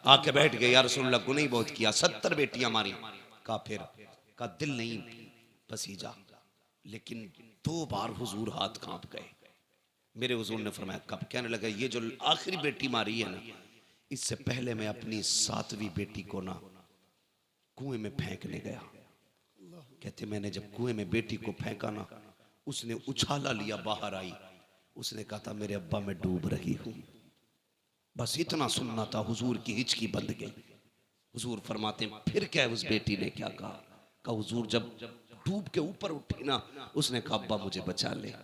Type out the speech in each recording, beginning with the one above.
आके बैठ गए, या रसूलुल्लाह गुनाह ही बहुत किया, 70 बेटियां मारी। कहा फिर, का दिल नहीं पसीजा, लेकिन 2 बार हुजूर हाथ कांप गए। मेरे हुजूर ने फरमाया कब? कहने लगा ये जो आखिरी बेटी मारी है ना, इससे पहले मैं अपनी 7वीं बेटी को ना कुएं में फेंकने गया। कहते मैंने जब कुएं में बेटी को फेंका ना, उसने उछाला लिया, बाहर आई, उसने कहा था मेरे अब्बा मैं डूब रही हूं। बस इतना सुनना था, हुजूर की हिचकी बंद गई। हुजूर फरमाते फिर क्या है, उस बेटी ने क्या कहा? हुजूर जब डूब के ऊपर उठी ना, उसने कहा अब्बा मुझे बचा ले,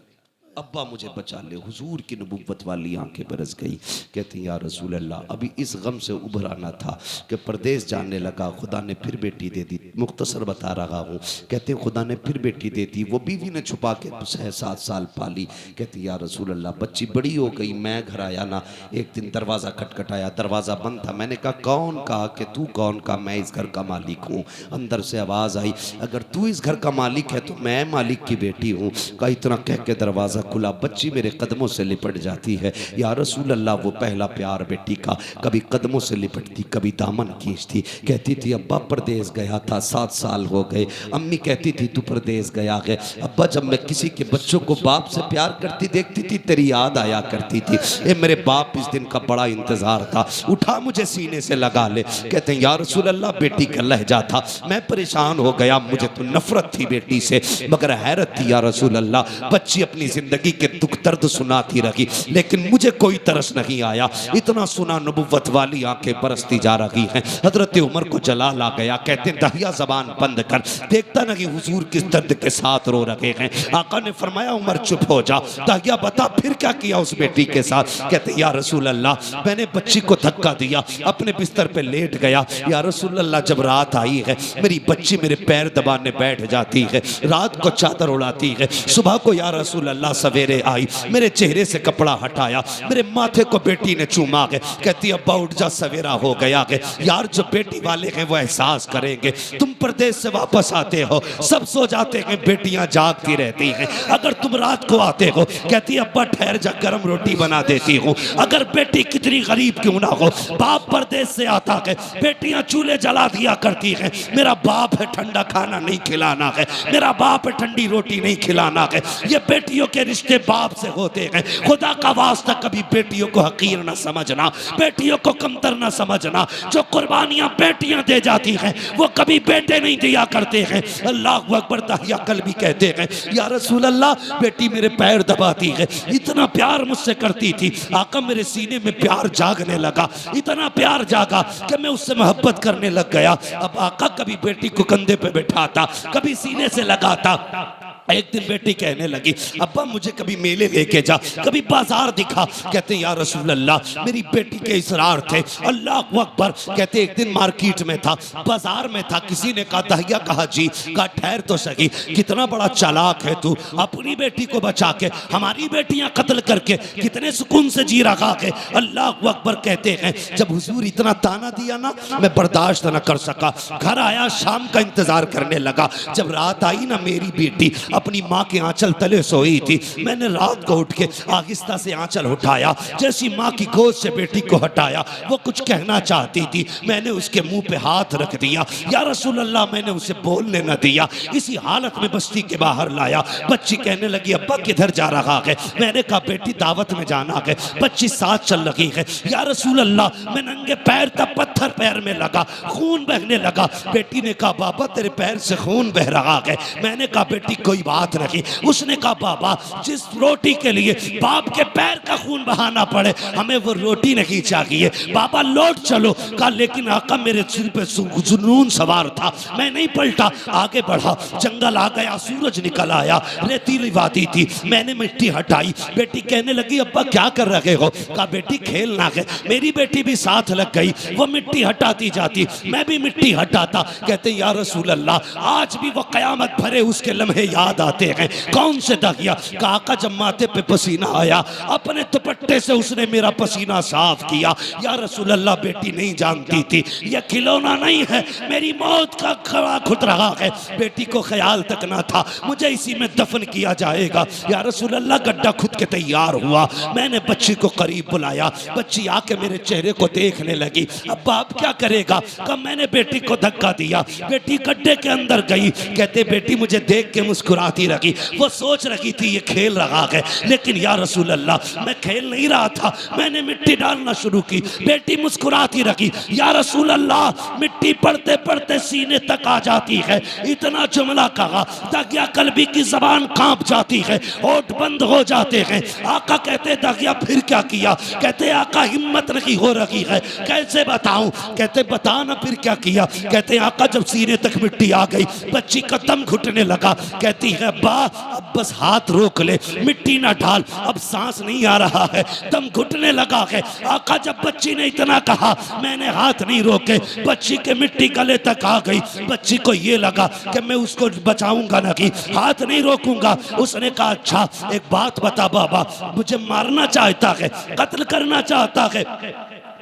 अब्बा मुझे बचा ले। हुजूर की नबुव्वत वाली आंखें बरस गई। कहते हैं या रसूल अल्लाह, अभी इस गम से उभराना था कि परदेश जाने लगा, खुदा ने फिर बेटी दे दी। मुख्तसर बता रहा हूँ। कहते हैं खुदा ने फिर बेटी दे दी, वो बीवी ने छुपा के 6-7 साल पाली। कहते हैं या रसूल अल्लाह, बच्ची बड़ी हो गई, मैं घर आया ना, एक दिन दरवाज़ा खटखटाया, दरवाज़ा बंद था। मैंने कहा कौन? कहा कि तू कौन? कहा मैं इस घर का मालिक हूँ। अंदर से आवाज़ आई, अगर तू इस घर का मालिक है तो मैं मालिक की बेटी हूँ। कहा इतना कह के दरवाज़ा खुला, बच्ची मेरे कदमों से लिपट जाती है। या रसूल अल्लाह, वो पहला प्यार बेटी का, कभी कदमों से लिपटती, कभी दामन खींचती। कहती थी अब्बा परदेश गया था, 7 साल हो गए। अम्मी कहती थी तू परदेश गया है। अब्बा जब मैं किसी के बच्चों को बाप से प्यार करती देखती थी, तेरी याद आया करती थी। ए मेरे बाप, इस दिन का बड़ा इंतजार था, उठा मुझे सीने से लगा ले। कहते हैं या रसूल अल्लाह, बेटी का लहजा था, मैं परेशान हो गया, मुझे तो नफरत थी बेटी से, मगर हैरत थी या रसूल अल्लाह, बच्ची अपनी जिंदगी के दुख दर्द सुनाती रही, लेकिन मुझे कोई तरस नहीं आया। इतना सुना, नबुव्वत वाली आंखें बरसती जा रही हैं। हजरत उमर को जलाल आ गया। कहते हैं दहिया जबान बंद कर, देखता नहीं हुजूर किस दर्द के साथ रो रहे हैं। आका ने फरमाया उमर चुप हो जा। दहिया बता फिर क्या किया उस बेटी के साथ? कहते या रसूल अल्लाह, मैंने बच्ची को धक्का दिया, अपने बिस्तर पे लेट गया। या रसूल अल्लाह, जब रात आई है, मेरी बच्ची मेरे पैर दबाने बैठ जाती है, रात को चादर उड़ाती है। सुबह को या रसूल अल्लाह सवेरे आई, मेरे चेहरे से कपड़ा हटाया, मेरे माथे को बेटी ने चूमा है। कहती अब्बा उठ जा, सवेरा हो गया है। यार जो बेटी वाले हैं वो एहसास करेंगे, तुम परदेश से वापस आते हो, सब सो जाते हैं, बेटियां जागती रहती हैं। अगर तुम रात को आते हो, कहती अब्बा ठहर जा, गर्म रोटी बना देती हूँ। अगर बेटी कितनी गरीब क्यों ना हो, बाप परदेश से आता है, बेटियां चूल्हे जला दिया करती हैं। मेरा बाप है, ठंडा खाना नहीं खिलाना है, मेरा बाप है, ठंडी रोटी नहीं खिलाना है। ये बेटियों के रिश्ते बाप से होते हैं। खुदा का वास्ता कभी बेटियों को हकीर ना समझना, बेटियों को कमतर ना समझना। जो कुर्बानियां बेटियां दे जाती हैं वो कभी बेटे नहीं दिया करते हैं। अल्लाह अकबर। ताहिया कल भी कहते हैं या रसूल अल्लाह, बेटी मेरे पैर दबाती है, इतना प्यार मुझसे करती थी। आका मेरे सीने में प्यार जागने लगा, इतना प्यार जागा कि मैं उससे मोहब्बत करने लग गया। अब आका कभी बेटी को कंधे पे बैठाता, कभी सीने से लगाता। एक दिन बेटी कहने लगी अब्बा मुझे कभी मेले लेके जा, कभी बाजार दिखा। कहते या रसूल अल्लाह, मेरी बेटी के इसरार थे। अल्लाह अकबर। कहते एक दिन मार्केट में था, बाजार में था, किसी ने कहा दहिया, कहा जी। कहा ठहर तो सही, कितना बड़ा चालाक है तू, अपनी बेटी को बचा के हमारी बेटियां कत्ल करके कितने सुकून से जी रहा है। अल्लाह अकबर। कहते हैं जब हुजूर इतना ताना दिया ना, मैं बर्दाश्त न कर सका, घर आया, शाम का इंतजार करने लगा। जब रात आई ना, मेरी बेटी अपनी माँ के आंचल तले सोई थी। मैंने रात को उठ के आहिस्ता से आंचल उठाया, जैसी माँ की गोद से बेटी को हटाया, वो कुछ कहना चाहती थी, मैंने उसके मुंह पे हाथ रख दिया। या रसूल अल्लाह, मैंने उसे बोलने न दिया, इसी हालत में बस्ती के बाहर लाया। बच्ची कहने लगी अब्बा किधर जा रहा है? मैंने कहा बेटी दावत में जाना है। बच्ची साथ चल रही है। या रसूल अल्लाह, मैं नंगे पैर था, पत्थर पैर में लगा, खून बहने लगा। बेटी ने कहा बाबा तेरे पैर से खून बह रहा है। मैंने कहा बेटी कोई बात नहीं। उसने कहा बाबा, जिस रोटी के लिए बाप के पैर का खून बहाना पड़े, हमें वो रोटी नहीं चाहिए। बाबा लौट चलो। कहा लेकिन आका मेरे सिर पे जुनून सवार था, मैं नहीं पलटा, आगे बढ़ा। जंगल आ गया, सूरज निकल आया, रेतीली वादी थी, मैंने मिट्टी हटाई। बेटी कहने लगी अब्बा क्या कर रहे हो? कहा बेटी खेलना है। मेरी बेटी भी साथ लग गई, वो मिट्टी हटाती जाती, मैं भी मिट्टी हटाता। कहते या रसूल अल्लाह, आज भी वो कयामत भरे उसके लम्हे याद बताते हैं कौन से दागिया। काका जब माथे पे पसीना आया अपने दुपट्टे से उसने मेरा पसीना साफ किया। या रसूल अल्लाह बेटी नहीं जानती थी ये खिलौना नहीं है, मेरी मौत का खड़ा खुद रहा है। बेटी को ख्याल तक ना था मुझे इसी में दफन किया जाएगा। या रसूल अल्लाह गड्ढा खुद के तैयार हुआ। मैंने बच्ची को करीब बुलाया, बच्ची आके मेरे चेहरे को देखने लगी। अब बाप क्या करेगा, कब मैंने बेटी को धक्का दिया, बेटी गड्ढे के अंदर गई। कहते बेटी मुझे देख के मुस्कुराती रही, वो सोच रही थी ये खेल रहा है, लेकिन या रसूल अल्लाह मैं खेल नहीं रहा था, मैंने मिट्टी डालना शुरू की। बेटी मुस्कुराती रही। या रसूल अल्लाह मिट्टी पड़ते पड़ते सीने तक आ जाती है। इतना जुमला कहा दागिया कल्बी की जबान कांप जाती है, होठ बंद हो जाते हैं। आका कहते दागिया फिर क्या किया, कहते आका हिम्मत नहीं हो रही है, कैसे बताऊं। कहते बता ना फिर क्या किया। कहते आका जब सीने तक मिट्टी आ गई बच्ची का दम घुटने लगा। कहती है बा अब बस हाथ रोक ले, मिट्टी ना डाल, अब सांस नहीं आ रहा है, दम घुटने लगा है। आका जब बच्ची ने इतना कहा मैंने हाथ नहीं रोके, बच्ची के मिट्टी गले तक आ गई। बच्ची को ये लगा कि मैं उसको बचाऊंगा नहीं, हाथ नहीं रोकूंगा। उसने कहा अच्छा एक बात बता बाबा, मुझे मारना चाहता है, कत्ल करना चाहता है।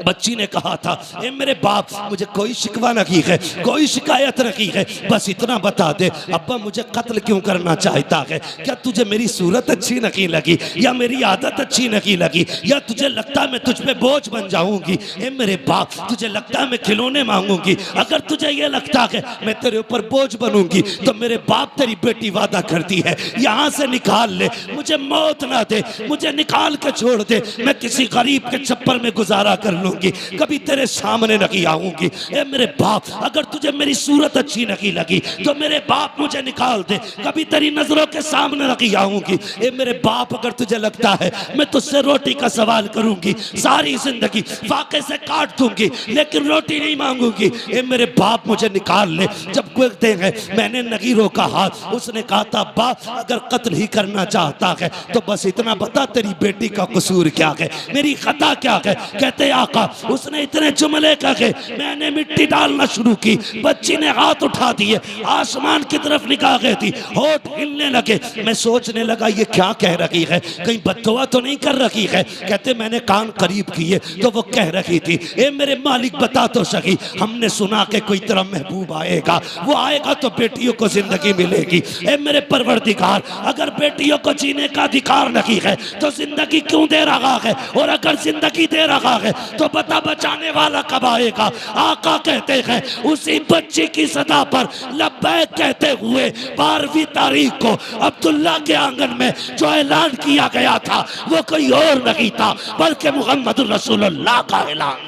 बच्ची ने कहा था ए मेरे बाप मुझे कोई शिकवा नहीं है, कोई शिकायत नहीं है, बस इतना बता दे अब्बा मुझे कत्ल क्यों करना चाहता है। क्या तुझे मेरी सूरत अच्छी नहीं लगी, या मेरी आदत अच्छी नहीं लगी, या तुझे लगता मैं तुझ पे बोझ बन जाऊंगी। ए मेरे बाप तुझे लगता मैं खिलौने मांगूंगी, अगर तुझे ये लगता है मैं तेरे ऊपर बोझ बनूंगी तो मेरे बाप तेरी बेटी वादा करती है यहाँ से निकाल ले, मुझे मौत ना दे, मुझे निकाल के छोड़ दे, मैं किसी गरीब के छप्पर में गुजारा कर लूं, कभी तेरे सामने नहीं आऊंगी। ए मेरे बाप अगर तुझे मेरी सूरत अच्छी नहीं लगी तो मेरे बाप मुझे निकाल दे, कभी तेरी नजरों के सामने नहीं आऊंगी। ए मेरे बाप अगर तुझे लगता है मैं तुझसे रोटी का सवाल करूंगी, सारी जिंदगी फाके से काट दूंगी लेकिन रोटी नहीं मांगूंगी। ए मेरे बाप मुझे निकाल ले। जब कहते हैं मैंने नहीं रोका हाथ, उसने कहा था बाप अगर कत्ल ही करना चाहता है तो बस इतना बता तेरी बेटी का कसूर क्या है, मेरी खता क्या है। कहते आका उसने इतने जुमले कहे मैंने मिट्टी डालना शुरू की, बच्ची ने हाथ उठा दिए, आसमान की तरफ निगाह गई थी, होठ हिलने लगे। मैं सोचने लगा ये क्या कह रही है, कहीं बददुआ तो नहीं कर रही है। कहते मैंने कान करीब किए तो वो कह रही थी ए मेरे मालिक बता तो सही, हमने सुना कि कोई तेरा महबूब आएगा, वो आएगा तो बेटियों को जिंदगी मिलेगी। ए मेरे परवरदिगार अगर बेटियों को जीने का अधिकार नहीं है तो जिंदगी क्यों दे रहा है, और अगर जिंदगी दे रहा है तो बता बचाने वाला कब आएगा। आका कहते हैं उसी बच्ची की सदा पर लब्बैक कहते हुए 12वीं तारीख को अब्दुल्ला के आंगन में जो ऐलान किया गया था वो कोई और नहीं था बल्कि मोहम्मद रसूलुल्लाह का ऐलान।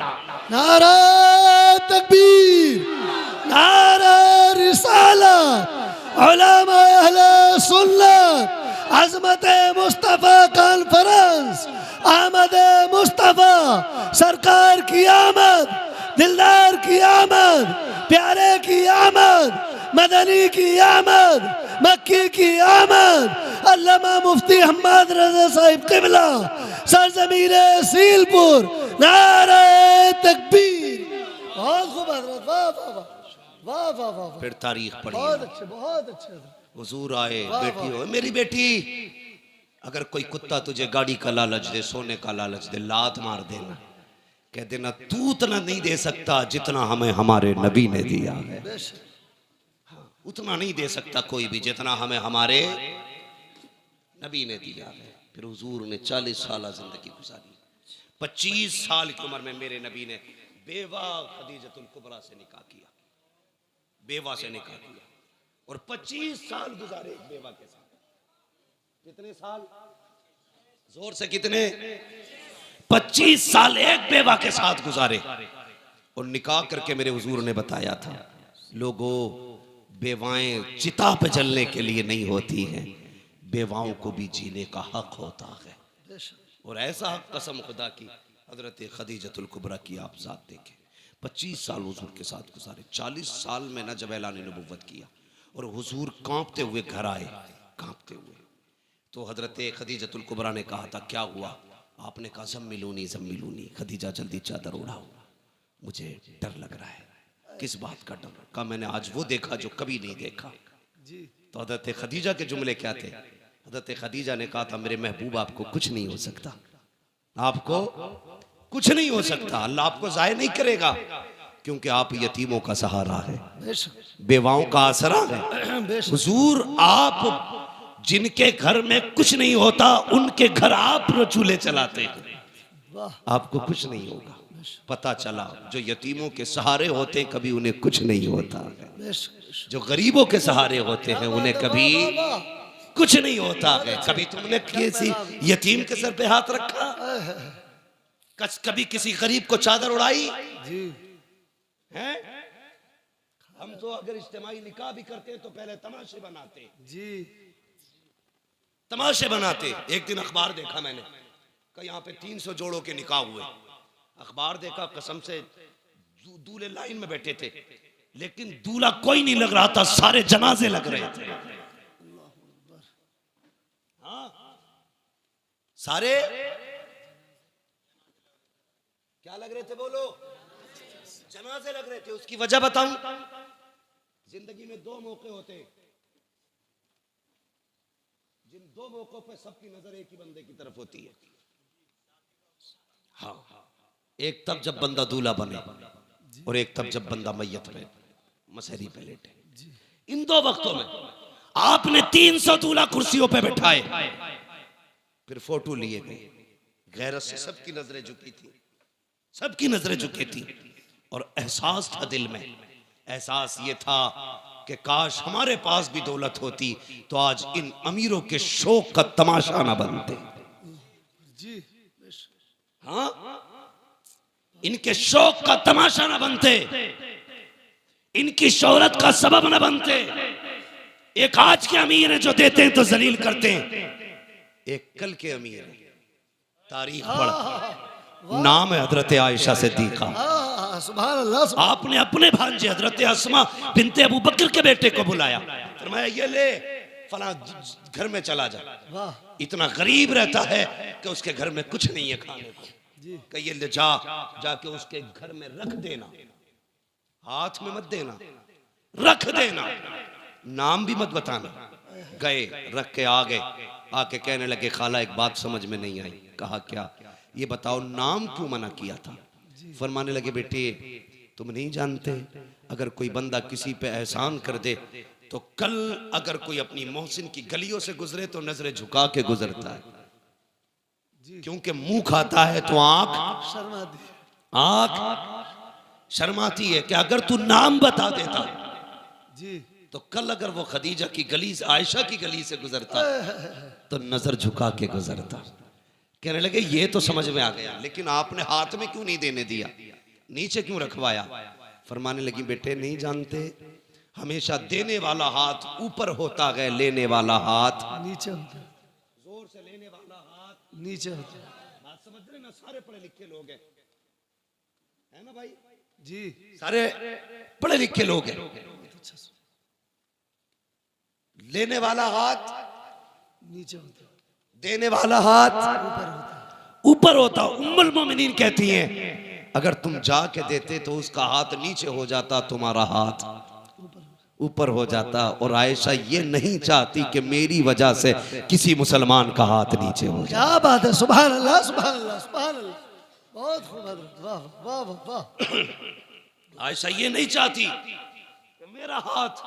नारा तकबीर, नारा रिसालत, उलमा अहले सुन्नत, अज़मत मुस्तफ़ा कॉन्फ्रेंस, अहमद मुस्तफ़ा सरकार की आमद, दिलदार की आमद, प्यारे की आमद, मदनी की आमद, मक्की की आमद, अल्लामा मुफ्ती हम्माद रज़ा साहिब क़िबला सरज़मीन सीलपुर। नारे तकबीर। बहुत खूब हज़रत, वाह वाह वाह वाह वाह वाह। फिर तारीख पढ़ी, बहुत अच्छे बहुत अच्छे। हुजूर आए, बेटी हो मेरी बेटी, अगर कोई कुत्ता तुझे गाड़ी का लालच दे, सोने का लालच दे, लात मार देना, कह देना तू उतना नहीं दे सकता जितना हमें हमारे नबी ने दिया है। हाँ, उतना नहीं दे सकता कोई भी जितना हमें हमारे नबी ने दिया है। फिर हुजूर ने 40 साल जिंदगी गुजारी। 25 साल की उम्र में मेरे नबी ने बेवा खदीजतुल कुबरा से निकाह किया, बेवा से निकाह किया, और 25 साल गुजारे एक बेवा के साथ। कितने साल, जोर से कितने, 25 साल एक बेवा के साथ गुजारे। और निकाह करके मेरे हुजूर ने बताया था लोगों बेवाएं चिता पे जलने के लिए नहीं होती हैं, बेवाओं को भी जीने का हक होता है। और ऐसा हक कसम खुदा की हजरत खदीजतुल कुबरा की आप साथ देखें। 25 साल हुजूर के साथ गुजारे। 40 साल में न जब ऐलान नबुव्वत किया और हुजूर कांपते हुए घर आए, कांपते हुए, तो हजरत खदीजतुल कुबरा ने कहा था क्या हुआ। आपने कहा ज़म्मिलूनी ज़म्मिलूनी, खदीजा जल्दी चादर उड़ाओ, मुझे डर लग रहा है। किस बात का डर। कहा मैंने आज वो देखा जो कभी नहीं देखा। तो हज़रत खदीजा के जुमले क्या थे? हज़रत खदीजा ने कहा था मेरे महबूब आपको कुछ नहीं हो सकता, आपको कुछ नहीं हो सकता, अल्लाह आपको ज़ाय नहीं करेगा, क्योंकि आप यतीमों का सहारा है, बेवाओं का आसरा है। हुजूर आप जिनके घर में कुछ नहीं होता उनके घर आप रचूले चलाते हैं, आपको कुछ नहीं होगा। पता चला जो यतीमों के सहारे होते हैं कभी उन्हें कुछ नहीं होता है, जो गरीबों के सहारे होते हैं उन्हें कभी कुछ नहीं होता है। कभी तुमने किसी यतीम के सर पे हाथ रखा? कभी किसी गरीब को चादर उड़ाई हैं? हम तो अगर इज्तिमाई निकाह भी करते तो पहले तमाशे बनाते जी, तमाशे बनाते। एक दिन अखबार देखा मैंने कि यहाँ पे 300 जोड़ों के निकाह हुए। अखबार देखा, कसम से दूल्हे लाइन में बैठे थे, लेकिन दूल्हा कोई नहीं लग रहा था, सारे जनाजे लग रहे थे। हाँ, सारे क्या लग रहे थे? बोलो, जनाजे लग रहे थे। उसकी वजह बताऊं? जिंदगी में दो मौके होते हैं, जिन दो मौकों पे सबकी नजर एक ही बंदे की तरफ होती है। हाँ, एक तब जब बंदा दूल्हा बने और एक तब जब बंदा मैयत में मसहरी पे लेटे। इन दो वक्तों में आपने 300 दूल्हा कुर्सियों पे बैठाए, फिर फोटो लिए गए, गैरत से सबकी नजरें झुकी थी, सबकी नजरें झुकी थी, और एहसास था दिल में, एहसास ये था कि काश हमारे पास भी दौलत होती तो आज इन अमीरों के शौक का तमाशा ना बनते। हाँ, इनके शौक का तमाशा ना बनते, इनकी शोहरत का सबब ना बनते। एक आज के अमीर है जो देते हैं तो जलील करते हैं, एक कल के अमीर है, तारीख पढ़, नाम है हजरत आयशा सिद्दीका। सुभान अल्लाह। आपने अपने भांजे हजरत अस्मा बिनते अबू बकर के बेटे को बुलाया, फरमाया ये ले फला घर में चला जा, इतना गरीब रहता है कि उसके घर में कुछ नहीं है खाने को, कि ये ले जा, जाके उसके घर में रख देना, हाथ में मत देना, रख देना, नाम भी मत बताना। गए, रख के आ गए, आके कहने लगे खाला एक बात समझ में नहीं आई। कहा क्या? ये बताओ नाम क्यों मना किया था? फरमाने लगे बेटे तुम नहीं जानते, अगर कोई बंदा किसी पे एहसान कर दे तो कल अगर कोई अपनी मोहसिन की गलियों से गुजरे तो नजरें झुका के गुजरता है, क्योंकि मुंह खाता है तो आंख शर्माती है कि अगर तू नाम बता देता तो कल अगर वो खदीजा की गली से, आयशा की गली से गुजरता तो नजर झुका के गुजरता। कहने लगे ये तो समझ में आ गया, लेकिन आपने हाथ में क्यों नहीं देने दिया, नीचे क्यों रखवाया? फरमाने लगी बेटे नहीं जानते, हमेशा देने वाला हाथ ऊपर होता है, लेने वाला हाथ नीचे होता है, जोर से लेने वाला हाथ नीचे होता है। बात समझ रहे ना? सारे पढ़े लिखे लोग हैं, है ना भाई जी, सारे पढ़े लिखे लोग हैं। लेने वाला हाथ नीचे होता है, देने वाला हाथ ऊपर होता। उम्मुल मोमिनीन कहती हैं अगर तुम जाके देते तो उसका हाथ नीचे हो जाता, तुम्हारा हाथ ऊपर हो जाता। और आयशा ये नहीं चाहती कि मेरी वजह से किसी मुसलमान का हाथ नीचे हो जाए। क्या बात है, सुभान अल्लाह, सुभान अल्लाह, सुभान अल्लाह, बहुत खूब, वाह वाह वाह वाह। आयशा ये नहीं चाहती कि मेरा हाथ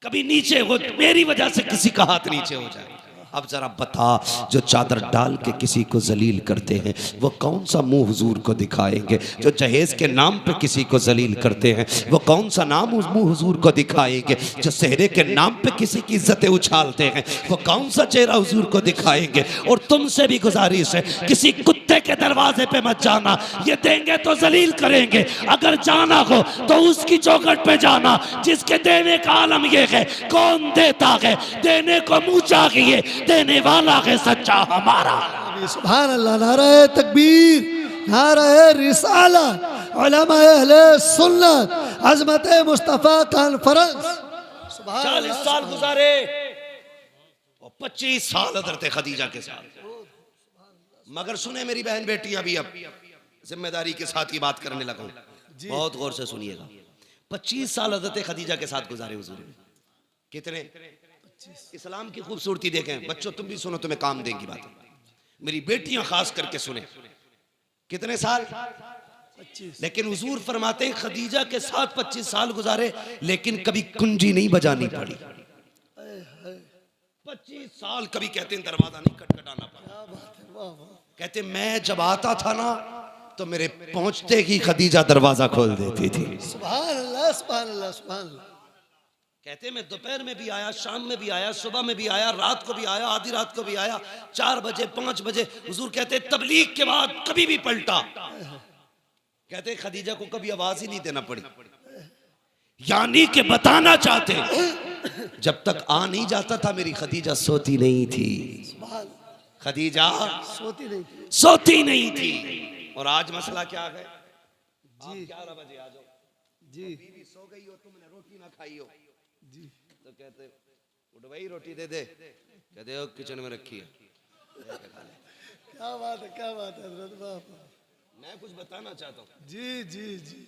कभी नीचे हो, मेरी वजह से किसी का हाथ नीचे हो जाए। अब जरा बता, जो चादर डाल के किसी को जलील करते हैं वो कौन सा मुंह हुजूर को दिखाएंगे? जो जहेज के नाम पे किसी को जलील करते हैं वो कौन सा नाम मुंह हुजूर को दिखाएंगे? जो सेहरे के नाम पे किसी की इज्जतें उछालते हैं वो कौन सा चेहरा हुजूर को दिखाएंगे? और तुमसे भी गुजारिश है, किसी कुत्ते के दरवाजे पे मत जाना, ये देंगे तो जलील करेंगे, अगर जाना हो तो उसकी चौखट पे जाना जिसके देने का आलम ये है। कौन देता है? देने को मुंह चाहिए, देने वाला है सच्चा हमारा। सुभान अल्लाह, नारे तकबीर, नारे रिसालत, उलमा अहले सुन्नत, अज़मत मुस्तफ़ा कॉन्फ्रेंस। 40 साल गुजारे और 25 साल हज़रत खदीजा के साथ। मगर सुने मेरी बहन बेटियां भी, अब जिम्मेदारी के साथ ही बात करने लगा हूं, बहुत गौर से सुनिएगा। 25 साल हज़रत खदीजा के साथ गुजारे हुजूर, कितने? इस्लाम की खूबसूरती देखें बच्चों, तुम भी सुनो, तुम्हें काम देंगी बात। मेरी बेटियां खास करके सुने। कितने साल? 25। लेकिन हुजूर फरमाते हैं खदीजा के साथ 25 साल गुजारे, लेकिन कभी कुंजी नहीं बजानी पड़ी। 25 साल कभी कहते हैं दरवाजा नहीं खटखटाना पड़ा। क्या बात है, वाह वाह। कहते मैं जब आता था ना तो मेरे पहुंचते ही खदीजा दरवाजा खोल देती थी। सुभान अल्लाह, सुभान अल्लाह, सुभान अल्लाह। कहते मैं दोपहर में भी आया, शाम में भी आया, सुबह में भी आया, रात को भी आया, आधी रात को भी आया, 4 बजे 5 बजे। हुजूर कहते तबलीग के बाद कभी भी पलटा। कहते खदीजा को कभी आवाज ही नहीं देना पड़ी। यानी कि बताना चाहते जब तक आ नहीं जाता था मेरी खदीजा सोती नहीं थी। सुभान। खदीजा सोती नहीं थी। सोती नहीं थी। और आज मसला क्या है? जी 11 बजे आ जाओ, जी बीवी सो गई हो, तुमने रोटी ना खाई हो, जी। तो कहते उठ भाई रोटी दे दे। कहते हो किचन में रखी है। क्या बात है, क्या बात है हजरत, वाह वाह। मैं कुछ बताना चाहता हूँ। जी जी जी।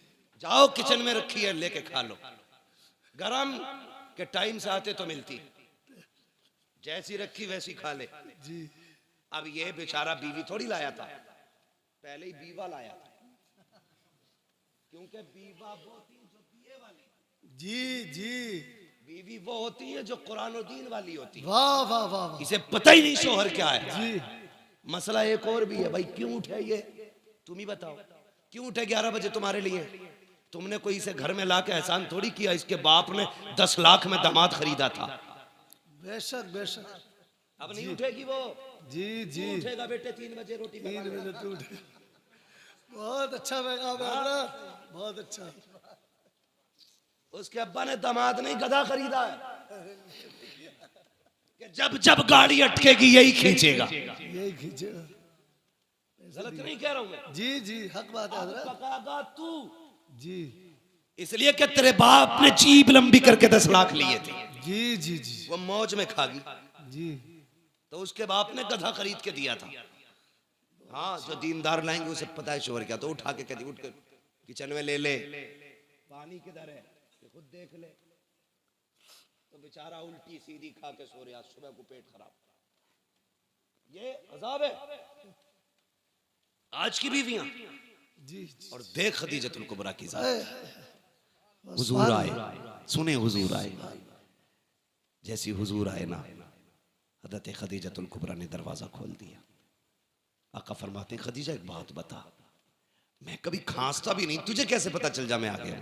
जाओ किचन में रखी है, लेके खा लो। गरम के टाइम से आते तो मिलती, जैसी रखी वैसी खा ले। जी अब ये बेचारा बीवी थोड़ी लाया था, पहले ही बीवा लाया था, क्योंकि बीवा वो होती है जो दिए वाली, जी जी। बीवी वो होती है जो कुरान और दीन वाली होती है। वाह वाह वाह वाह। इसे पता ही नहीं शोहर क्या है। जी मसला एक और भी है भाई, क्यों उठे ये तुम ही बताओ, क्यों उठे 11 बजे तुम्हारे लिए? तुमने कोई इसे घर में ला के एहसान थोड़ी किया। इसके बाप ने 10 लाख में दामाद खरीदा था। बेशक बेशक। अब नहीं उठेगी वो। जी जी। उठेगा बेटे 3 बजे रोटी 3 पकाएगा। बजे टूट। बहुत अच्छा पैगाम है हजरत, बहुत अच्छा। उसके अब्बा ने दामाद नहीं गधा खरीदा है कि जब जब गाड़ी अटकेगी यही खींचेगा। यही खींचेगा। गलत नहीं कह रहा हूं मैं। जी जी, हक बात है हजरत। पकागा तू, जी इसलिए कि तेरे बाप ने जीभ लंबी करके 10 लाख लिए थे। जी जी जी वो मौज में खागी, जी। तो उसके बाप ने गधा खरीद के दिया था। हाँ, जो दीनदार लाएंगे उसे पता है शोहर क्या, तो उठा के कहती उठ के किचन में ले ले, पानी किधर है ये खुद देख ले। तो बेचारा उल्टी सीधी खा के सो रहा, सुबह को पेट खराब। ये अजाब है आज की बीवियां। जी और देख खदीजतुल कुबरा की जात, जी। हुजूर आए, सुने हुजूर आए, जैसी हुजूर आए ना, हज़रत खदीजतुल कुबरा ने दरवाजा खोल दिया। आका फरमाते हैं खदीजा एक बात बता, मैं कभी खांसता भी नहीं, तुझे कैसे पता चल जा मैं आ गया?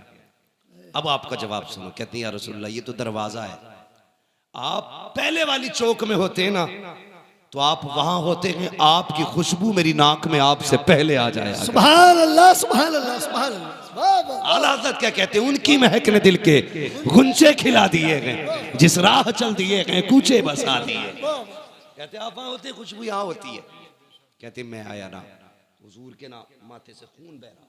अब आपका जवाब सुनो। कहती हैं या रसूलल्लाह ये तो दरवाजा है, आप पहले वाली चौक में होते हैं ना, तो आप वहां होते हैं, आपकी खुशबू मेरी नाक में आपसे पहले आ जाए। सुभान अल्लाह, सुभान अल्लाह, सुभान अल्लाह। वाह वाह। आला हज़रत क्या कहते हैं, उनकी महक ने दिल के गुंजे खिला दिए गए, जिस राह चल दिए गए कूचे बसा दिए। कहते आप वहां होते, खुशबू यहाँ होती है। कहते मैं आया ना, हुजूर के ना माथे से खून बह रहा,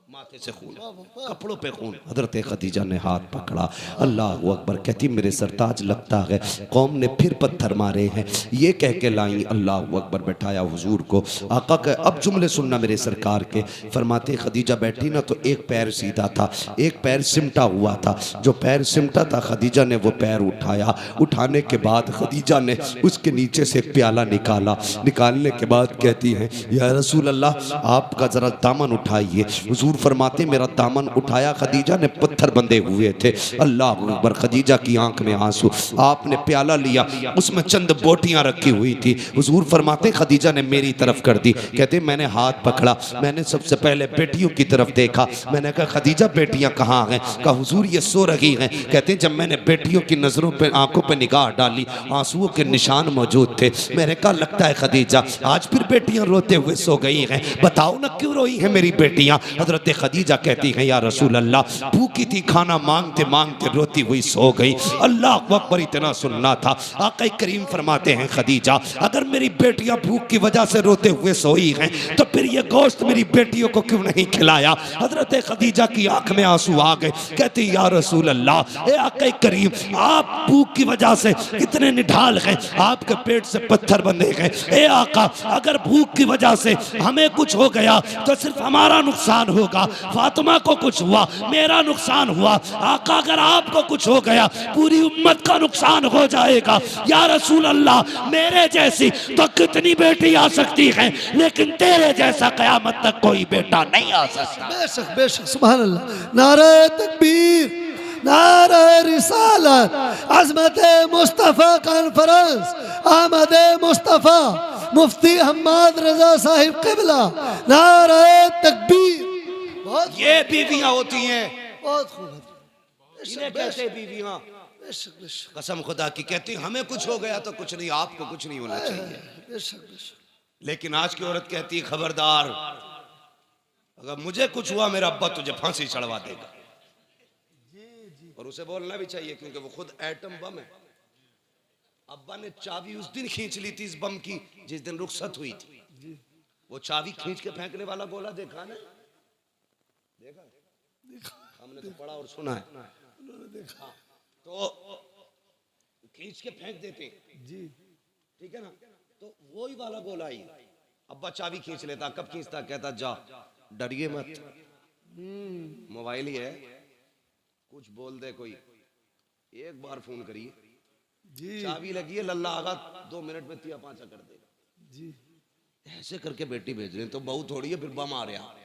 माथे से खून, कपड़ों पे खून। हजरत खदीजा ने हाथ पकड़ा, अल्लाह अकबर। कहती मेरे सरताज लगता है कौम ने फिर पत्थर मारे हैं, ये कह के लाई अल्लाह अकबर। बैठाया हुजूर को। आका के अब जुमले सुनना मेरे सरकार के। फरमाते खदीजा बैठी ना तो एक पैर सीधा था, एक पैर सिमटा हुआ था। जो पैर सिमटा था खदीजा ने वो पैर उठाया, उठाने के बाद खदीजा ने उसके नीचे से एक प्याला निकाला। निकालने के बाद कहती है या रसूल अल्लाह आपका जरा दामन उठाइए। हुजूर फरमाते मेरा दामन उठाया, खदीजा ने पत्थर बंधे हुए थे। अल्लाह अकबर। खदीजा की आंख में आंसू। आपने प्याला लिया, उसमें चंद बोटियां रखी हुई थी। हुजूर फरमाते खदीजा ने मेरी तरफ कर दी। कहते मैंने हाथ पकड़ा, मैंने सबसे पहले बेटियों की तरफ देखा। मैंने कहा खदीजा बेटियां कहाँ हैं? कहा हुजूर ये सो रही हैं। कहते जब मैंने बेटियों की नजरों पे आंखों पे निगाह डाली, आंसुओं के निशान मौजूद थे। मैंने कहा लगता है खदीजा आज फिर बेटियां रोते हुए सो गई हैं, बताओ ना क्यों रोई हैं मेरी बेटियां? हजरत खदीजा कहती हैं या रसूल अल्लाह भूखी थी, खाना मांगते मांगते रोती हुई सो गई। अल्लाह अकबर। इतना सुनना था। आका करीम फरमाते हैं खदीजा अगर मेरी बेटियां भूख की वजह से रोते हुए सोई हैं तो फिर ये गोश्त मेरी बेटियों को क्यों नहीं खिलाया? हजरत खदीजा की आंख में आंसू आ गए। कहती या रसूल अल्लाह ए आका करीम आप भूख की वजह से कितने निढाल हैं, आपके पेट से पत्थर बंधे गए। ए आका अगर भूख की वजह से हमें कुछ हो गया तो सिर्फ हमारा नुकसान हो होगा, फातिमा को कुछ हुआ, मेरा नुकसान हुआ। आका अगर आपको कुछ हो गया पूरी उम्मत का नुकसान हो जाएगा। या रसूल अल्लाह, मेरे जैसी तो कितनी बेटी आ सकती है, लेकिन तेरे जैसा कयामत तक कोई बेटा नहीं आ सकता। बेशक बेशक, सुभान अल्लाह। नारे तकबीर, नारे रिसालत, अज़मत मुस्तफ़ा कॉन्फ्रेंस, अहमद मुस्तफ़ा, मुफ्ती हम्माद रजा साहिब क़िबला, नारे तकबीर। बहुत ये बीवियां होती हैं, बहुत खूब। इन्हें कहते हैं बीवियां। बेशक बेशक कसम खुदा की कहती हैं, हमें कुछ हो गया तो कुछ नहीं, आपको कुछ नहीं होना चाहिए। बेशक बेशक। लेकिन आज की औरत कहती है, खबरदार, अगर मुझे कुछ हुआ मेरा अब्बा तुझे फांसी चढ़वा देगा। और उसे बोलना भी चाहिए, क्योंकि वो खुद एटम बम है। अब्बा ने चाबी उस दिन खींच ली थी इस बम की जिस दिन रुखसत हुई थी। वो चाबी खींच के फेंकने वाला गोला देखा ना? देखा? हमने तो पढ़ा और सुना है। हाँ, तो खींच के फेंक देते जी, ठीक है ना? तो वही वाला गोला ही अब्बा चाबी खींच लेता। कब खींचता? कहता जा, डरिए मत, मोबाइल ही है, कुछ बोल दे कोई, एक बार फोन करिए, जी चाबी लगी है, लल्ला आगा 2 मिनट में 3-5 कर देगा। जी। ऐसे करके बेटी भेज रहे हैं, तो बहू थोड़ी है फिर बम आ रहा।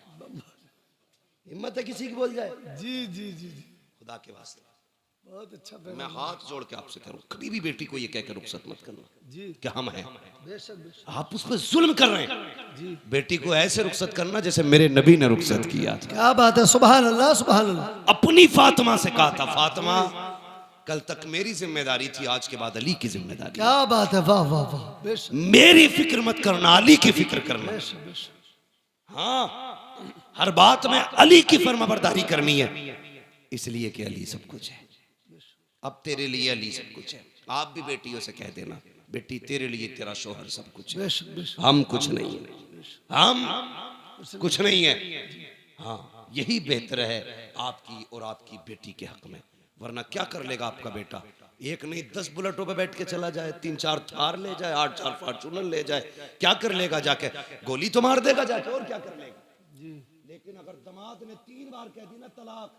हिम्मत है किसी की बोल जाए? जी जी जी जी, खुदा के वास्ते बहुत अच्छा। मैं हाथ जोड़ के आपसे करूं, कभी भी बेटी को ये कहकर रुखसत मत करना जी, कि हम हैं। बेशक बेशक। आप उस पर जुल्म कर रहे हैं। जी, बेटी को ऐसे रुखसत करना जैसे मेरे नबी ने रुखसत किया था। क्या बात है, सुभान अल्लाह सुभान अल्लाह। अपनी फातिमा से कहा था, फातिमा कल तक मेरी जिम्मेदारी थी, आज के बाद अली की जिम्मेदारी। क्या बात है, वाह वाह वाह। बेशक मेरी फिक्र मत करना, अली की फिक्र करना। बेशक बेशक। हाँ, हर बात में अली की फर्माबरदारी करनी है, इसलिए कि अली सब कुछ है। अब तेरे लिए अली सब कुछ है। आप भी बेटियों से कह देना, बेटी तेरे लिए तेरा शोहर सब कुछ है, बेशक बेशक। हम कुछ नहीं है, हम कुछ नहीं है। हाँ, यही बेहतर है आपकी और आपकी बेटी के हक में। वरना क्या कर लेगा आपका बेटा? एक नहीं 10 बुलेटों पे बैठ के चला जाए, 3-4 थार ले जाए, 8-4 फॉर्चूनर ले जाए, क्या कर लेगा जाके? गोली तो मार देगा जाके, और क्या कर लेगा? जी, लेकिन अगर दामाद ने 3 बार कह दी ना तलाक,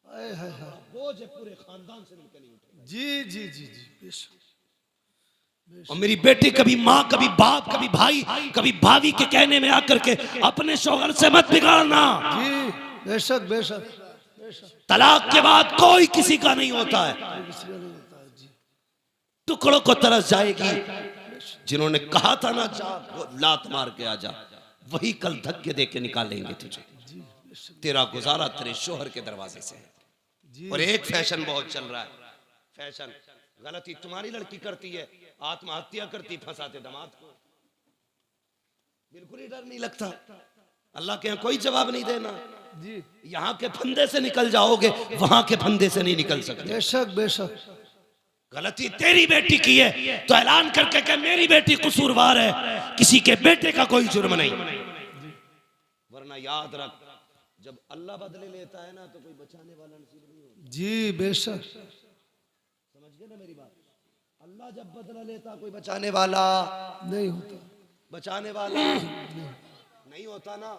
हाय हाय हाय। बोझ है पूरे खानदान से मिलकर नहीं उठेगा। जी जी जी जी, बेशक। और मेरी बेटी कभी माँ, कभी बाप, कभी भाई, कभी भाभी के कहने में आकर के अपने शौहर से मत बिगाड़ना। जी, बेशक बेशक बेशक। तलाक के बाद कोई किसी का नहीं होता है। किसी का नहीं होता है। जी, टुकड़ों को तरस जाएगी। जिन्होंने कहा था ना जा लात मार के आजा, वही कल धक्के दे के निकालेंगे तुझे। जी बेशक। तेरा गुजारा तेरे शोहर के दरवाजे से है। जी, और एक फैशन बहुत चल रहा है, फैशन गलती तुम्हारी लड़की करती है, आत्महत्या करती, फंसाते दामाद को। बिल्कुल ही डर नहीं लगता। अल्लाह के यहाँ कोई जवाब नहीं देना। जी, यहाँ के फंदे से निकल जाओगे, वहां के फंदे से नहीं निकल सकते। बेशक बेशक। गलती तेरी बेटी की है तो ऐलान करके कि मेरी बेटी कसूरवार है, किसी के बेटे का कोई जुर्म नहीं। वरना याद रख, जब अल्लाह बदले लेता है ना तो कोई बचाने वाला नसीब नहीं होता। जी, बेशक। समझ गए ना मेरी बात? अल्लाह जब बदला लेता कोई बचाने वाला नहीं होता। बचाने वाला नहीं होता ना।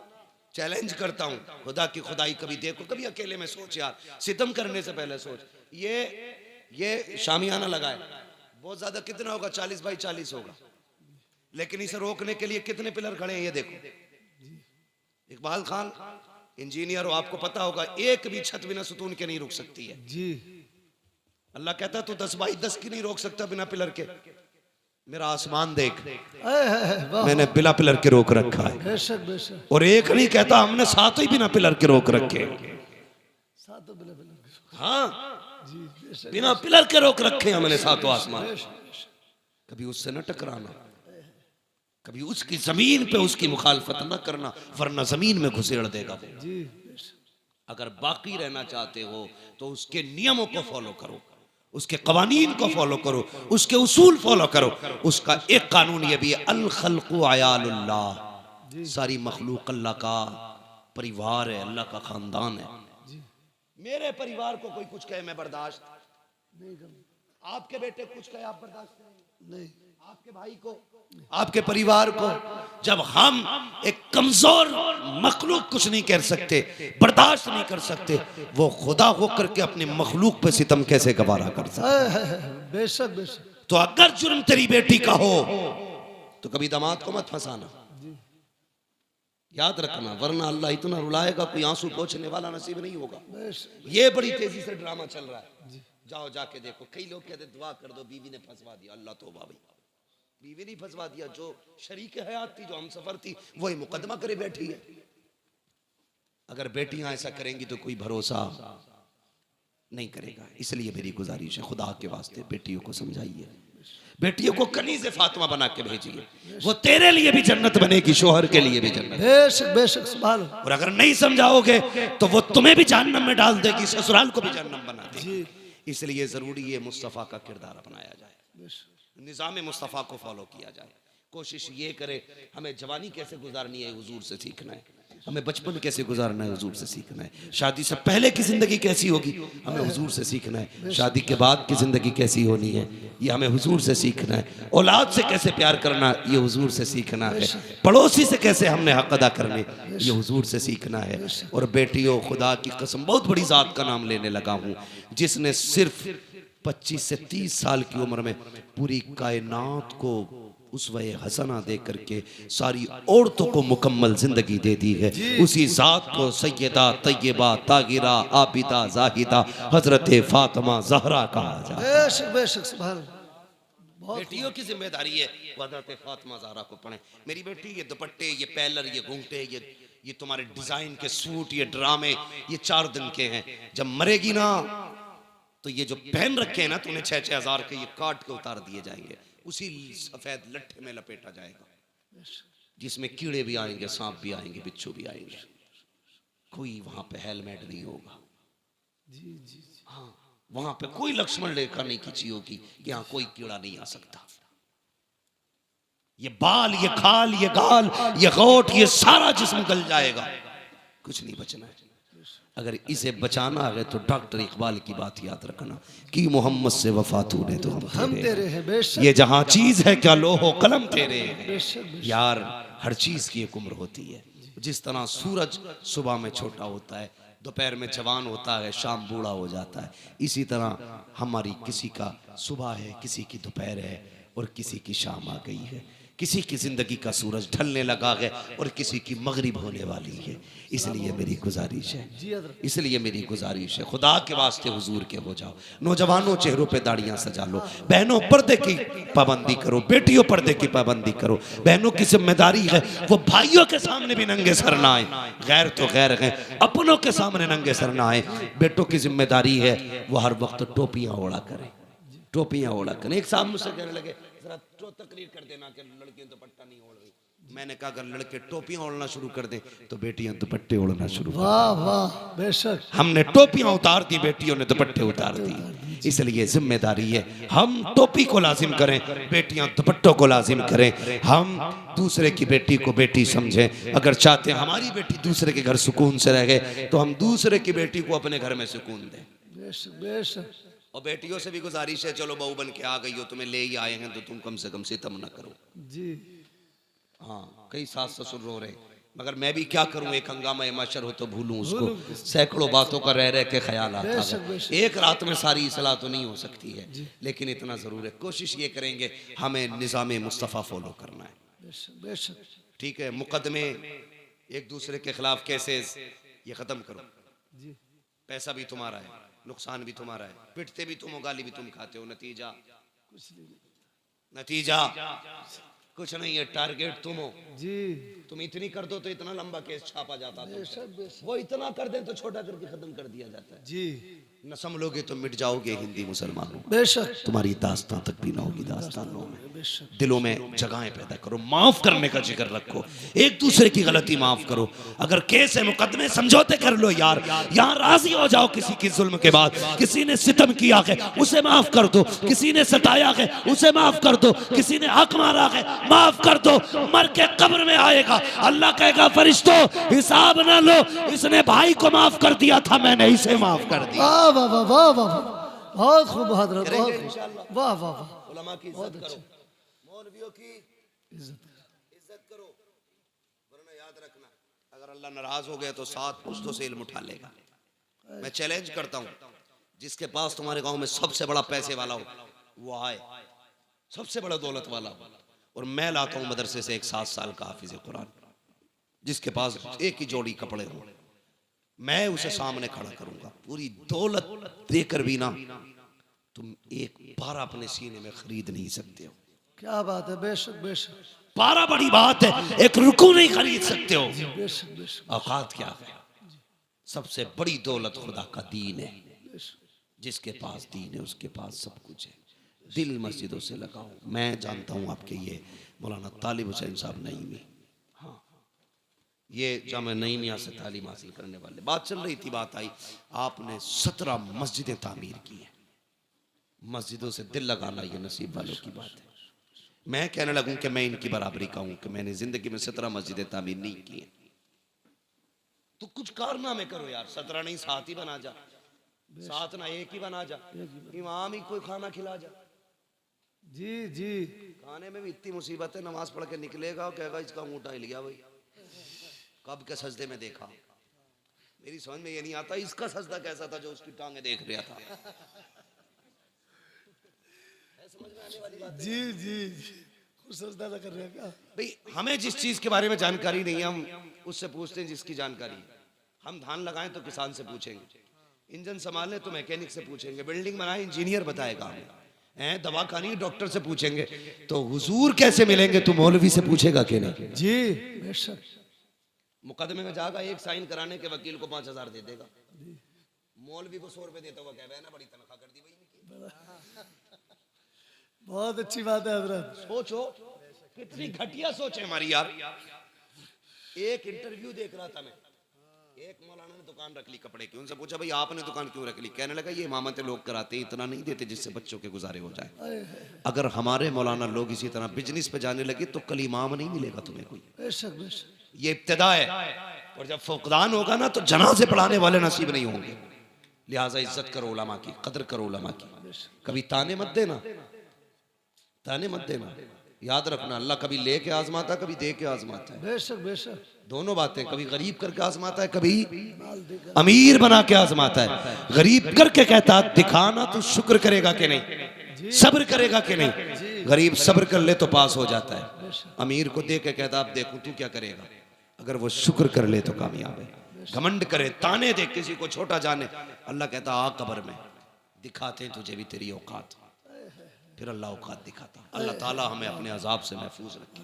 चैलेंज करता हूं, खुदा की खुदाई कभी देखो, कभी अकेले में सोच यार, सितम करने से पहले सोच। ये शामियाना लगाए, बहुत ज्यादा कितना होगा? 40 बाई 40 होगा, लेकिन इसे रोकने के लिए कितने पिलर खड़े हैं ये देखो। इकबाल खान इंजीनियर हो, आपको पता होगा एक भी छत बिना सुतून के नहीं रुक सकती है। जी, अल्लाह कहता तू 10 बाई 10 की नहीं रोक सकता बिना पिलर के। मेरा आसमान देख, हाय हाय हाय, वाह। मैंने बिना पिलर के रोक रखा है। बेशक बेशक। और एक नहीं कहता, हमने 7 ही बिना पिलर के रोक रखे। सातों बिला बिला। हाँ, जी, बेशक बिना पिलर के रोक रखे हमने 7 आसमान। बेशक। कभी उससे न टकराना, कभी उसकी जमीन पे उसकी मुखालफत न करना, वरना जमीन में घुसेड़ देगा वो। जी, बेशक। अगर बाकी रहना चाहते हो तो उसके नियमों को फॉलो करो, उसके कवानीन को फॉलो करो, उसके उसूल फॉलो करो। उसका एक कानून ये भी है, अल खल्क़ु अयालुल्लाह, सारी मखलूक अल्लाह का परिवार है, अल्लाह का खानदान है। मेरे परिवार को कोई कुछ कहे मैं बर्दाश्त नहीं करूँ। आपके बेटे कुछ कहे आप बर्दाश्त करेंगे? नहीं। आपके भाई को आपके परिवार को। जब हम एक कमजोर मखलूक कुछ नहीं कर सकते, बर्दाश्त नहीं कर सकते, वो खुदा होकर के अपने मखलूक पे सितम कैसे गवारा कर सकते। बेशक बेशक। तो अगर जुर्म तेरी बेटी का हो तो कभी दामाद को मत फंसाना, याद रखना, वरना अल्लाह इतना रुलाएगा कोई आंसू पोंछने वाला नसीब नहीं होगा। ये बड़ी तेजी से ड्रामा चल रहा है, जाओ जाके देखो। कई लोग कहते दुआ कर दो, बीवी ने फंसवा दिया। अल्लाह तौबा भाई, बीवी नहीं फंसवा दिया, जो शरीक हयात थी, जो हम सफर थी, वही मुकदमा करे बैठी है। अगर बेटियां ऐसा करेंगी तो कोई भरोसा नहीं करेगा। इसलिए मेरी गुजारिश है, खुदा के वास्ते बेटियों को समझाइए, बेटियों को कनीज़े फातिमा बना के भेजिए, वो तेरे लिए भी जन्नत बनेगी, शोहर के लिए भी जन्नत। बेशक बेशक, सुभान अल्लाह। और अगर नहीं समझाओगे तो वो तुम्हें भी जहन्नम में डाल देगी, ससुराल को भी जहन्नम बना देगी। इसलिए जरूरी है मुस्तफ़ा का किरदार अपनाया जाए, निज़ाम मुस्तफ़ा को फॉलो किया जाए। कोशिश ये करे, हमें जवानी कैसे गुजारनी है हुजूर से सीखना है, हमें बचपन कैसे गुजारना है हुजूर से सीखना है, शादी से पहले की जिंदगी कैसी होगी हमें हुजूर से सीखना है, शादी के बाद की जिंदगी कैसी होनी है ये हमें हुजूर से सीखना है, औलाद से कैसे प्यार करना ये हुजूर से सीखना है, पड़ोसी से कैसे हमने हक अदा करने ये हुजूर से सीखना है। और बेटियों, खुदा की कसम, बहुत बड़ी जात का नाम लेने लगा हूँ जिसने सिर्फ 25 से 30 साल की उम्र में पूरी कायनात को उसवे हसना दे करके सारी औरतों को मुकम्मल जिंदगी दे दी है। उसी जात को सैयदा तैयबा तागिरा आबिदा जाहिदा हजरत फातिमा जहरा कहा जाए। बेशक बेशक, सुभान अल्लाह। बेटियों की जिम्मेदारी है हजरत फातिमा जहरा को पढ़े। मेरी बेटी, ये दुपट्टे, ये पैलर, ये घूंघटे, ये तुम्हारे डिजाइन के सूट, ये ड्रामे, ये 4 दिन के हैं। जब मरेगी ना तो ये जो पहन रखे हैं ना तूने 6-6 हजार के, ये काट के उतार दिए जाएंगे, उसी सफेद लट्ठे में लपेटा जाएगा जिसमें कीड़े भी आएंगे, सांप भी आएंगे, बिच्छू भी आएंगे। कोई वहां पे हेलमेट नहीं होगा। हाँ, वहां पे कोई लक्ष्मण रेखा नहीं खींची होगी कि यहाँ कोई कीड़ा नहीं आ सकता। ये बाल, ये खाल, ये गाल, ये गोट, ये सारा जिस्म गल जाएगा, कुछ नहीं बचना है। अगर इसे बचाना है तो डॉक्टर इकबाल की बात याद रखना कि मोहम्मद से वफा तूने तो हम तेरे हैं। बेशक, ये जहां चीज है क्या लोहो कलम तेरे हैं। यार, हर चीज की एक उम्र होती है। जिस तरह सूरज सुबह में छोटा होता है, दोपहर में जवान होता है, शाम बूढ़ा हो जाता है, इसी तरह हमारी किसी का सुबह है, किसी की दोपहर है और किसी की शाम आ गई है। किसी की जिंदगी का सूरज ढलने लगा है और किसी की मगरिब होने वाली है। इसलिए मेरी गुजारिश है, खुदा के वास्ते हुजूर के हो जाओ। नौजवानों, चेहरों पे दाढ़ियां सजा लो। बहनों, पर्दे की पाबंदी करो। बेटियों, पर्दे की पाबंदी करो। बहनों की जिम्मेदारी है वो भाइयों के सामने भी नंगे सर ना आए, गैर तो गैर है, अपनों के सामने नंगे सर ना आए। बेटों की जिम्मेदारी है वो हर वक्त टोपियां ओढ़ा करें, टोपियां ओढ़ा करें। एक साहब मुझसे कहने लगे, जरा तो तकरीर कर देना कि लड़कियां दुपट्टा नहीं ओढ़ रही। मैंने कहा अगर लड़के टोपियां ओढ़ना शुरू कर दें तो बेटियां दुपट्टे ओढ़ना शुरू कर दें। वाह वाह, बेशक। हमने टोपियां उतार दी, बेटियों ने दुपट्टे उतार दी। इसलिए जिम्मेदारी है हम टोपी को लाजिम करें, बेटियां दुपट्टों को लाजिम करें। हम दूसरे की बेटी को बेटी समझें। अगर चाहते हैं हमारी बेटी दूसरे के घर सुकून से रह गए तो हम दूसरे की बेटी को अपने घर में सुकून दें। बेशक बेशक। और बेटियों से भी गुजारिश है, चलो बहू बन के आ गई हो, तुम्हें ले ही आए हैं तो तुम कम से कम सितम ना करो। जी हाँ, कई सास ससुर रो रहे, मगर मैं भी क्या करूं, एक हंगामा माशर हो तो भूलूं उसको। सैकड़ों बातों का रह रह के ख्याल आता है। एक रात में सारी इस्लाह तो नहीं हो सकती है, लेकिन इतना जरूर है, कोशिश ये करेंगे हमें निज़ाम मुस्तफ़ा फॉलो करना है। ठीक है, मुकदमे एक दूसरे के खिलाफ केसेस ये खत्म करो। पैसा भी तुम्हारा है, नुकसान भी तुम्हारा है, पिटते भी तुम हो, गाली भी तुम खाते हो, नतीजा कुछ नहीं है। टारगेट तुम हो जी। तुम इतनी कर दो तो इतना लंबा केस छापा जाता था, वो इतना कर दे तो छोटा करके खत्म कर दिया जाता है जी। न संभलोगे तो मिट जाओगे हिंदी मुसलमानों, बेशक तुम्हारी दास्तां तक भी ना होगी दास्तानों में। दिलों में जगहें पैदा करो, माफ करने का जिक्र रखो, एक दूसरे की गलती माफ करो। अगर केस है, मुकदमे, समझौते कर लो यार, यहाँ राजी हो जाओ। किसी की जुल्म के बाद किसी ने सितम किया है उसे माफ कर दो, किसी ने सताया है उसे माफ कर दो, किसी ने हक मारा है माफ कर दो। मर के कब्र में आएगा, अल्लाह कहेगा फरिश्तों हिसाब ना लो, इसने भाई को माफ कर दिया था, मैंने इसे माफ कर दिया। वाह वाह वाह वाह, बहुत खूब, बहुत वाह वाह वाह। उलमा की इज्जत करो, मौलवियों की इज्जत करो, वरना याद रखना अगर अल्लाह नाराज हो गया तो 7 पुश्तों से इल्म उठा लेगा। मैं चैलेंज करता हूँ, जिसके पास तुम्हारे गांव में सबसे बड़ा पैसे वाला हो वो आए, सबसे बड़ा दौलत वाला हो, और मैं लाता हूँ मदरसे से एक 7 साल का हाफिज कुरान, जिसके पास एक ही जोड़ी कपड़े हो, मैं उसे सामने खड़ा करूंगा। पूरी दौलत देकर भी ना तुम एक पारा अपने सीने में खरीद नहीं सकते हो। क्या बात है, बेशक बेशक पारा बड़ी बात है, एक रुकू नहीं खरीद सकते हो। बेशक बेशक औकात क्या है? सबसे बड़ी दौलत खुदा का दीन है। जिसके पास दीन है उसके पास सब कुछ है। दिल मस्जिदों से लगाओ। मैं जानता हूँ आपके ये मौलाना तालिब हुसैन साहब नईमी, हाँ ये जामे नईमिया से तालीम हासिल करने वाले, बात चल रही थी, बात आई, आपने 17 मस्जिदें तामीर की हैं। मस्जिदों से दिल लगाना ये नसीब वालों की बात है। मैं कहने लगूं कि मैं इनकी बराबरी का हूं कि मैंने जिंदगी में 17 मस्जिदें तामीर नहीं की हैं। तो कुछ कारनामे करो यार, 17 नहीं 7 ही बना जा, 7 ना 1 ही बना जा, इमाम ही कोई खाना खिला जा। जी जी खाने में भी इतनी मुसीबत है, नमाज पढ़ के निकलेगा और कहेगा इसका ऊँटा हिल गया भाई, कब के सजदे में देखा। मेरी समझ में ये नहीं आता इसका सजदा कैसा था जो उसकी टांगे देख रहा था। जी जी खुद सजदा कर रहे हैं क्या? भाई हमें जिस चीज के बारे में जानकारी नहीं है हम उससे पूछते हैं जिसकी जानकारी है। हम धान लगाएं तो किसान से पूछेंगे, इंजन संभालें तो मैकेनिक से पूछेंगे, बिल्डिंग बनाए इंजीनियर बताएगा हमें, दवा खानी डॉक्टर से पूछेंगे, तो हुजूर कैसे मिलेंगे तो मौलवी से पूछेगा कि नहीं? जी बेशक। मुकदमे में जाएगा, एक साइन कराने के वकील को 5000 दे देगा, मौलवी को 100 रुपए देता हुआ कह ना बड़ी तनख्वाह कर दी भाई। बहुत अच्छी बात है हजरत। सोचो कितनी घटिया सोच है हमारी यार। एक इंटरव्यू देख रहा था मैं, एक मौलाना ने दुकान रख ली कपड़े की, उनसे पूछा भाई आपने दुकान क्यों रख ली? कहने लगा ये इमामतें लोग कराते हैं, इतना नहीं देते जिससे बच्चों के गुजारे हो जाए। अगर हमारे मौलाना लोग इसी तरह बिजनेस पे जाने लगे तो कल इमाम नहीं मिलेगा तुम्हें कोई। बेशक बेशक ये इब्तिदा है, और जब फुकदान होगा ना तो जनाजे पढ़ाने वाले नसीब नहीं होंगे। लिहाजा इज्जत करो उलमा की, कदर करो उलमा की, कभी ताने मत देना, ताने मत देना। याद रखना अल्लाह कभी लेके आजमाता है, कभी दे के आजमाता है। बेशक बेशक दोनों बातें, कभी गरीब करके आजमाता है, कभी अमीर बना के आजमाता है। गरीब करके कहता है दिखाना तू शुक्र करेगा कि नहीं, सब्र करेगा कि नहीं। गरीब सब्र कर ले तो पास हो जाता है। अमीर को दे के कहता अब देखूं तू क्या करेगा, अगर वो शुक्र कर ले तो कामयाब है। घमंड करे, ताने दे, किसी को छोटा जाने, अल्लाह कहता आ कब्र में दिखाते हैं तुझे भी तेरी औकात, फिर अल्लाह औकात दिखाता। अल्लाह ताला हमें अपने अजाब से महफूज रखे,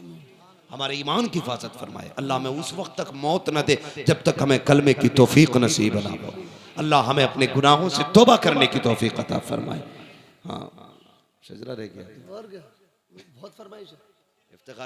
हमारे ईमान की हिफाजत फरमाए। अल्लाह हमें उस वक्त तक मौत न दे जब तक हमें कलमे की तौफीक नसीब ना हो। अल्लाह हमें अपने गुनाहों से तौबा करने की तौफीक अता फरमाए। हाँ सजरा रह गया और क्या, बहुत फरमाइश है। इफ्तिखार।